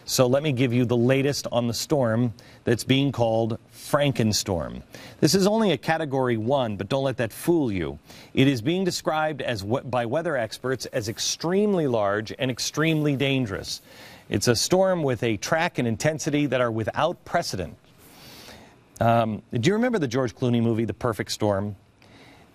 So let me give you the latest on the storm that's being called Frankenstorm. This is only a Category 1, but don't let that fool you. It is being described as by weather experts as extremely large and extremely dangerous. It's a storm with a track and intensity that are without precedent. Do you remember the George Clooney movie, The Perfect Storm?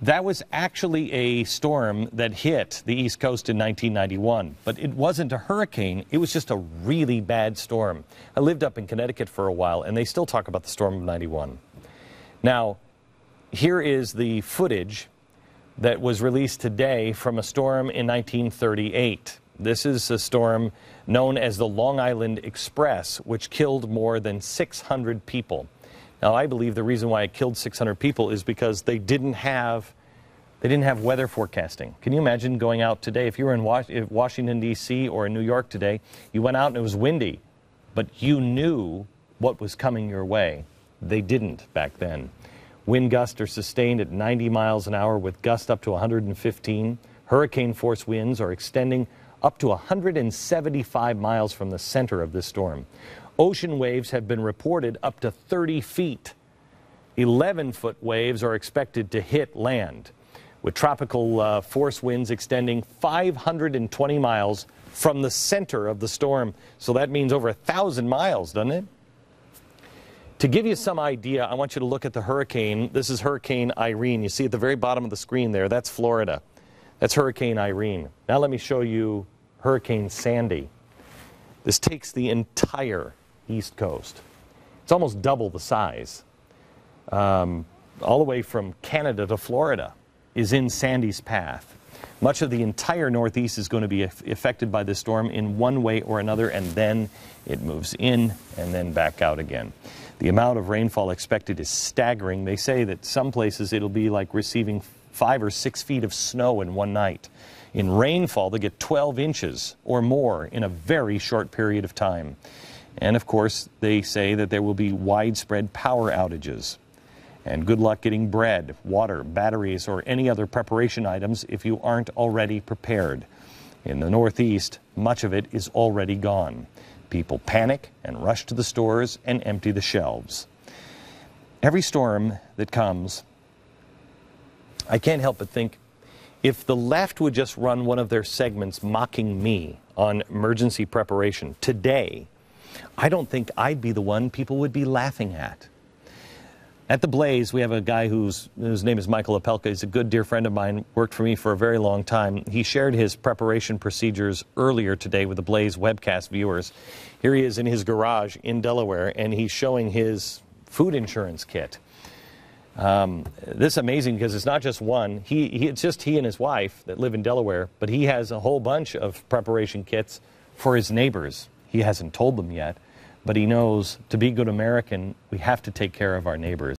That was actually a storm that hit the East Coast in 1991, but it wasn't a hurricane, it was just a really bad storm. I lived up in Connecticut for a while, and they still talk about the storm of 91. Now, here is the footage that was released today from a storm in 1938. This is a storm known as the Long Island Express, which killed more than 600 people. Now, I believe the reason why it killed 600 people is because they didn't have weather forecasting. Can you imagine going out today? If you were in Washington, D.C. or in New York today, you went out and it was windy, but you knew what was coming your way. They didn't back then. Wind gusts are sustained at 90 miles an hour with gusts up to 115. Hurricane force winds are extending up to 175 miles from the center of this storm. Ocean waves have been reported up to 30 feet. 11-foot waves are expected to hit land, with tropical force winds extending 520 miles from the center of the storm. So that means over 1,000 miles, doesn't it? To give you some idea, I want you to look at the hurricane. This is Hurricane Irene. You see at the very bottom of the screen there, that's Florida. That's Hurricane Irene. Now let me show you Hurricane Sandy. This takes the entire East Coast. It's almost double the size. All the way from Canada to Florida is in Sandy's path. Much of the entire Northeast is going to be affected by this storm in one way or another, and then it moves in and then back out again. The amount of rainfall expected is staggering. They say that some places it'll be like receiving 5 or 6 feet of snow in one night. In rainfall, they get 12 inches or more in a very short period of time. And of course, they say that there will be widespread power outages. And good luck getting bread, water, batteries, or any other preparation items if you aren't already prepared. In the Northeast, much of it is already gone. People panic and rush to the stores and empty the shelves. Every storm that comes, I can't help but think, if the left would just run one of their segments mocking me on emergency preparation today, I don't think I'd be the one people would be laughing at. At TheBlaze, we have a guy whose name is Michael Opelka. He's a good dear friend of mine, worked for me for a very long time. He shared his preparation procedures earlier today with the Blaze webcast viewers. Here he is in his garage in Delaware, and he's showing his food insurance kit. This is amazing because it's not just one. It's just he and his wife that live in Delaware, but he has a whole bunch of preparation kits for his neighbors. He hasn't told them yet, but he knows to be a good American, we have to take care of our neighbors.